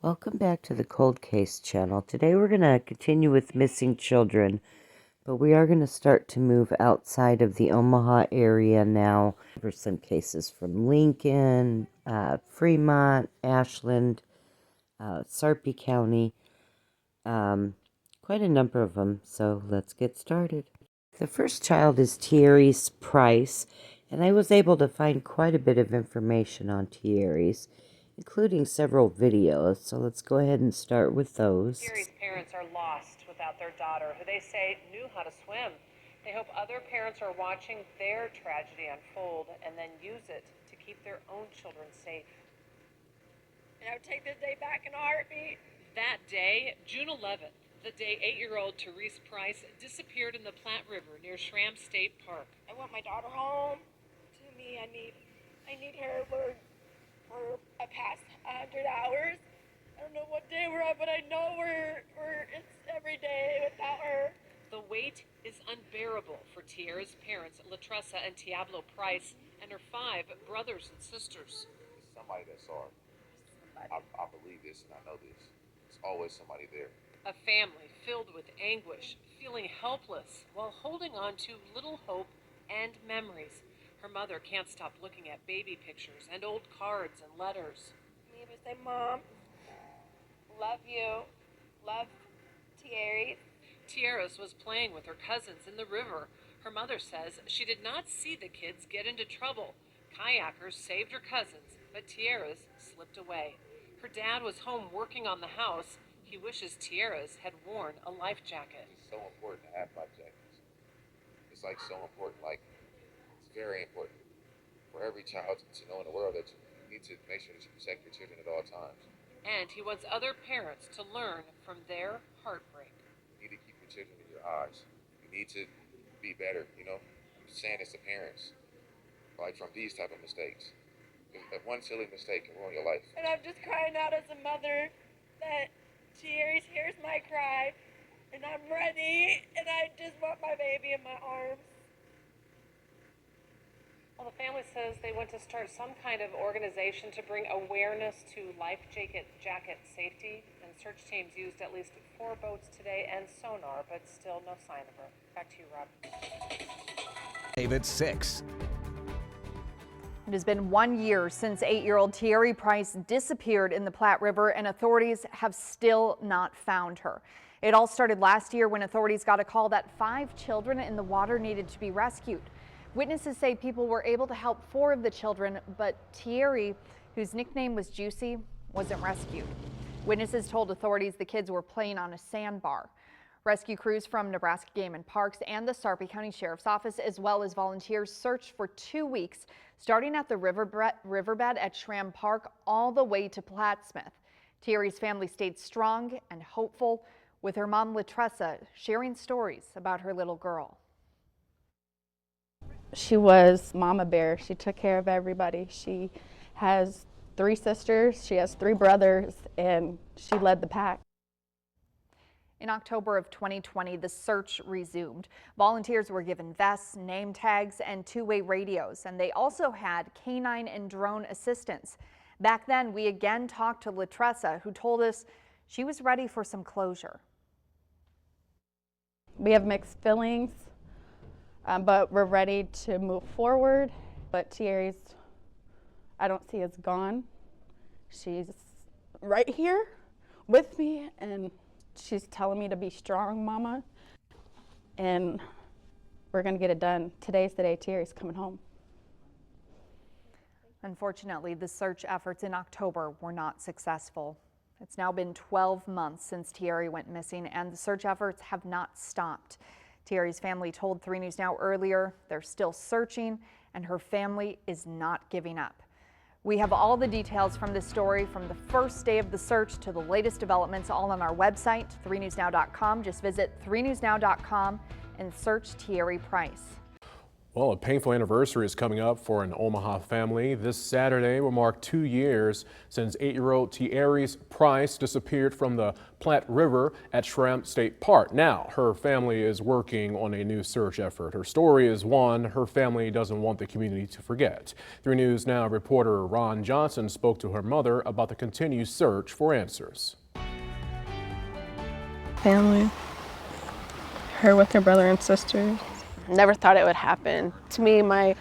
Welcome back to the Cold Case channel. Today we're going to continue with missing children, but we are going to start to move outside of the Omaha area now for some cases from Lincoln, Fremont, Ashland, Sarpy County, quite a number of them, so let's get started. The first child is Thierry's Price, and I was able to find quite a bit of information on Thierry's, including several videos, so let's go ahead and start with those. Thierry's parents are lost without their daughter, who they say knew how to swim. They hope other parents are watching their tragedy unfold and then use it to keep their own children safe. And I would take this day back in a heartbeat. That day, June 11th, the day 8-year-old Thierry's Price disappeared in the Platte River near Schramm State Park. I want my daughter home to me. I need her for a past 100 hours. I don't know what day we're at, but I know it's every day without her. The weight is unbearable for Thierry's parents, Latressa and Diablo Price, and her 5 brothers and sisters. It's somebody that saw her. I believe this and I know this. There's always somebody there. A family filled with anguish, feeling helpless while holding on to little hope and memories. Her mother can't stop looking at baby pictures and old cards and letters. Me would say, Mom, love you, love Thierry. Thierry's was playing with her cousins in the river. Her mother says she did not see the kids get into trouble. Kayakers saved her cousins, but Thierry's slipped away. Her dad was home working on the house. He wishes Thierry's had worn a life jacket. It's so important to have life jackets. It's like so important, like it's very important for every child to know in the world that you need to make sure that you protect your children at all times. And he wants other parents to learn from their heartbreak. You need to keep your children in your eyes. You need to be better, you know? I'm saying this to parents, like from these type of mistakes. That one silly mistake can ruin your life. And I'm just crying out as a mother that Thierry hears my cry, and I'm ready, and I just want my baby in my arms. Well, the family says they want to start some kind of organization to bring awareness to life jacket safety, and search teams used at least 4 boats today and sonar, but still no sign of her. Back to you, Rob. David 6. It has been 1 year since 8-year-old Thierry Price disappeared in the Platte River, and authorities have still not found her. It all started last year when authorities got a call that 5 children in the water needed to be rescued. Witnesses say people were able to help 4 of the children, but Thierry, whose nickname was Juicy, wasn't rescued. Witnesses told authorities the kids were playing on a sandbar. Rescue crews from Nebraska Game and Parks and the Sarpy County Sheriff's Office, as well as volunteers, searched for 2 weeks, starting at the riverbed at Schramm Park all the way to Plattsmouth. Thierry's family stayed strong and hopeful, with her mom Latressa sharing stories about her little girl. She was mama bear. She took care of everybody. She has 3 sisters, she has 3 brothers, and she led the pack. In October of 2020, the search resumed. Volunteers were given vests, name tags, and 2-way radios, and they also had canine and drone assistance. Back then, we again talked to Latressa, who told us she was ready for some closure. We have mixed feelings, but we're ready to move forward. But Thierry's, I don't see as gone. She's right here with me, and she's telling me to be strong, Mama, and we're going to get it done. Today's the day Thierry's coming home. Unfortunately, the search efforts in October were not successful. It's now been 12 months since Thierry went missing, and the search efforts have not stopped. Thierry's family told 3 News Now earlier they're still searching, and her family is not giving up. We have all the details from this story, from the first day of the search to the latest developments, all on our website, 3newsnow.com. Just visit 3newsnow.com and search Thierry Price. Well, a painful anniversary is coming up for an Omaha family. This Saturday will mark 2 years since 8-year-old Tierese Price disappeared from the Platte River at Schramm State Park. Now, her family is working on a new search effort. Her story is one her family doesn't want the community to forget. 3 News Now reporter Ron Johnson spoke to her mother about the continued search for answers. Family, her with her brother and sister. Never thought it would happen. To me, my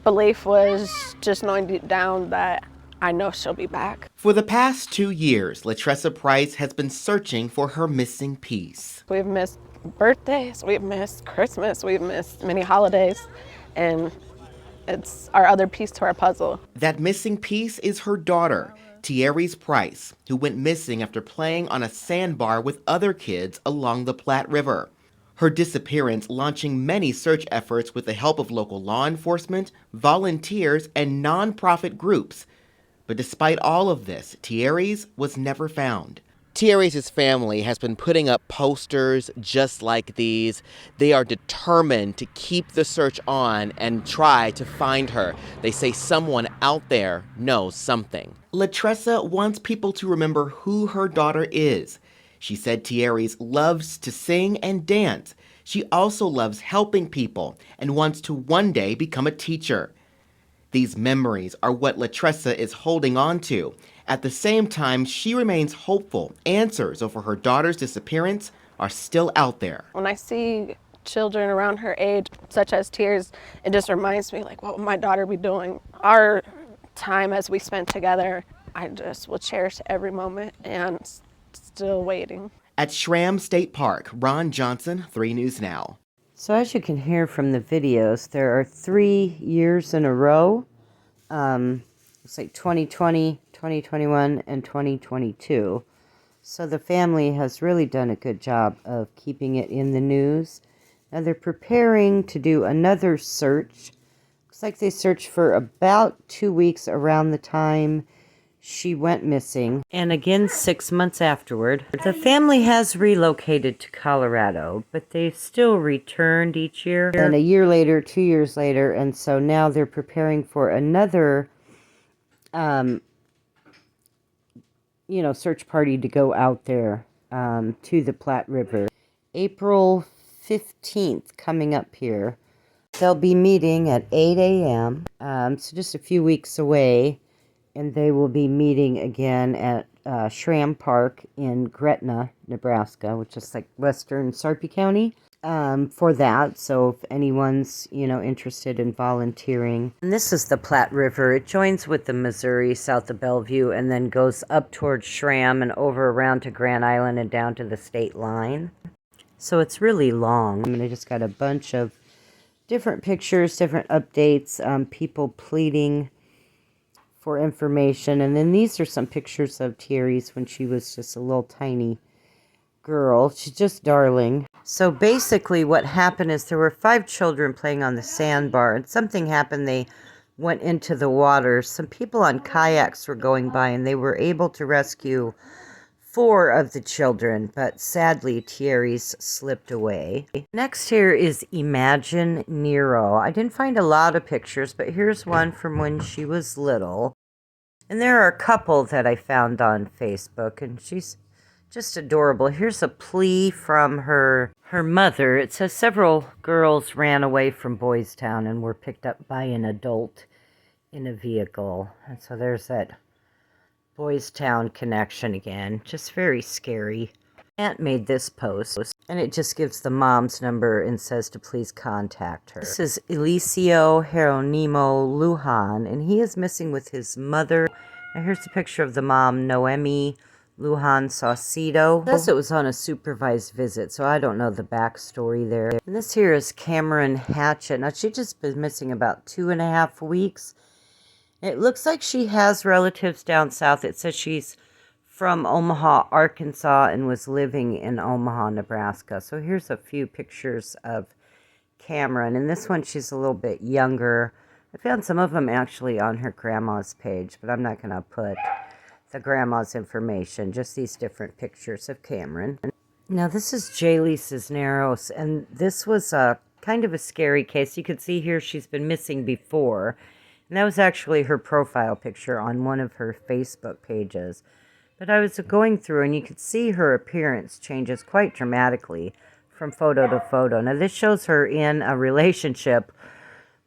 belief was just knowing deep down that I know she'll be back. For the past 2 years, Latressa Price has been searching for her missing piece. We've missed birthdays, we've missed Christmas, we've missed many holidays, and it's our other piece to our puzzle. That missing piece is her daughter, Tierese Price, who went missing after playing on a sandbar with other kids along the Platte River. Her disappearance launching many search efforts with the help of local law enforcement, volunteers, and nonprofit groups. But despite all of this, Tierese was never found. Tierese's family has been putting up posters just like these. They are determined to keep the search on and try to find her. They say someone out there knows something. Latressa wants people to remember who her daughter is. She said Tierese loves to sing and dance. She also loves helping people and wants to one day become a teacher. These memories are what Latressa is holding on to. At the same time, she remains hopeful answers over her daughter's disappearance are still out there. When I see children around her age, such as Tears, it just reminds me, like, what would my daughter be doing? Our time as we spent together, I just will cherish every moment and still waiting. At Schramm State Park, Ron Johnson, 3 News Now. So as you can hear from the videos, there are 3 years in a row. It's like 2020, 2021, and 2022. So the family has really done a good job of keeping it in the news. Now they're preparing to do another search. Looks like they searched for about 2 weeks around the time she went missing, and again 6 months afterward. The family has relocated to Colorado, but they've still returned each year. And a year later, 2 years later, and so now they're preparing for another, search party to go out there to the Platte River. April 15th coming up here. They'll be meeting at 8 a.m., so just a few weeks away. And they will be meeting again at Schramm Park in Gretna, Nebraska, which is like western Sarpy County, for that. So if anyone's, interested in volunteering. And this is the Platte River. It joins with the Missouri south of Bellevue and then goes up towards Schramm and over around to Grand Island and down to the state line. So it's really long. I just got a bunch of different pictures, different updates, people pleading for information. And then these are some pictures of Tierese when she was just a little tiny girl. She's just darling. So basically what happened is there were 5 children playing on the sandbar, and something happened. They went into the water. Some people on kayaks were going by, and they were able to rescue 4 of the children, but sadly Tierese slipped away. Next here is Imagine Nero. I didn't find a lot of pictures, but here's one from when she was little. And there are a couple that I found on Facebook, and she's just adorable. Here's a plea from her mother. It says several girls ran away from Boys Town and were picked up by an adult in a vehicle. And so there's that Boys Town connection again. Just very scary. Aunt made this post, and it just gives the mom's number and says to please contact her. This is Eliseo Jeronimo Lujan, and he is missing with his mother. Now here's a picture of the mom, Noemi Lujan Saucedo. It says it was on a supervised visit, so I don't know the backstory there. And this here is Cameron Hatchett. Now she's just been missing about 2.5 weeks. It looks like she has relatives down south. It says she's from Omaha, Arkansas, and was living in Omaha, Nebraska. So here's a few pictures of Cameron. And this one, she's a little bit younger. I found some of them actually on her grandma's page, but I'm not going to put the grandma's information, just these different pictures of Cameron. Now this is Jaylee Cisneros, and this was a kind of a scary case. You could see here she's been missing before. And that was actually her profile picture on one of her Facebook pages. But I was going through and you could see her appearance changes quite dramatically from photo to photo. Now this shows her in a relationship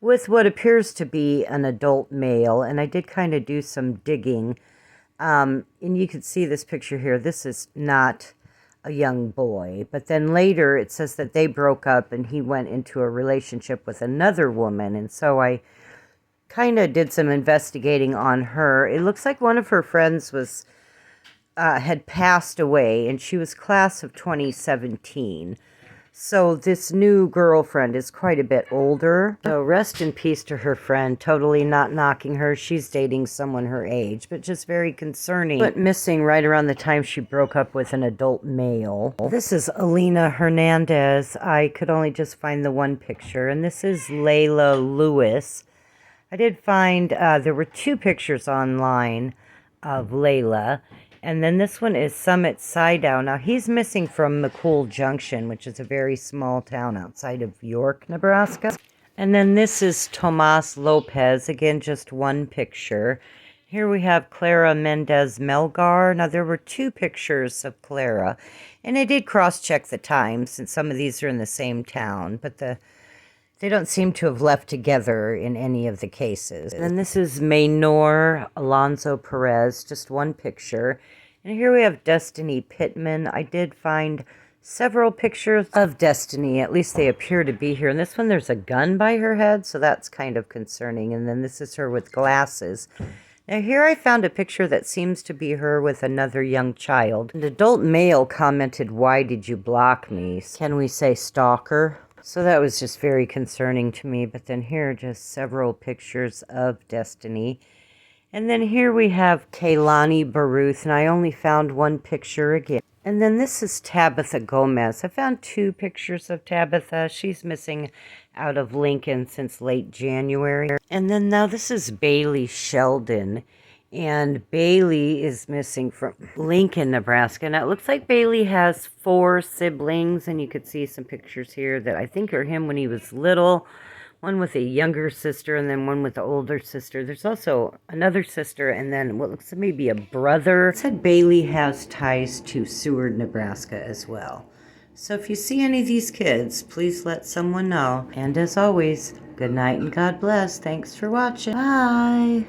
with what appears to be an adult male. And I did kind of do some digging. And you can see this picture here. This is not a young boy. But then later it says that they broke up and he went into a relationship with another woman. And so I kind of did some investigating on her. It looks like one of her friends was had passed away, and she was class of 2017. So this new girlfriend is quite a bit older. So rest in peace to her friend. Totally not knocking her. She's dating someone her age, but just very concerning. But missing right around the time she broke up with an adult male. This is Alina Hernandez. I could only just find the one picture, and this is Layla Lewis. I did find there were two pictures online of Layla, and then this one is Summit Sidow. Now, he's missing from McCool Junction, which is a very small town outside of York, Nebraska. And then this is Tomas Lopez, again, just one picture. Here we have Clara Mendez Melgar. Now, there were two pictures of Clara, and I did cross-check the times, since some of these are in the same town, but they don't seem to have left together in any of the cases. And then this is Maynor Alonso Perez, just one picture. And here we have Destiny Pittman. I did find several pictures of Destiny. At least they appear to be here. And this one, there's a gun by her head, so that's kind of concerning. And then this is her with glasses. Now here I found a picture that seems to be her with another young child. An adult male commented, "Why did you block me?" Can we say stalker? So that was just very concerning to me. But then here are just several pictures of Destiny. And then here we have Kaylani Baruth, and I only found one picture again. And then this is Tabitha Gomez. I found two pictures of Tabitha. She's missing out of Lincoln since late January. And then now this is Bailey Sheldon. And Bailey is missing from Lincoln, Nebraska. Now, it looks like Bailey has 4 siblings, and you could see some pictures here that I think are him when he was little. One with a younger sister, and then one with an older sister. There's also another sister, and then what looks like maybe a brother. It said Bailey has ties to Seward, Nebraska as well. So if you see any of these kids, please let someone know. And as always, good night and God bless. Thanks for watching. Bye.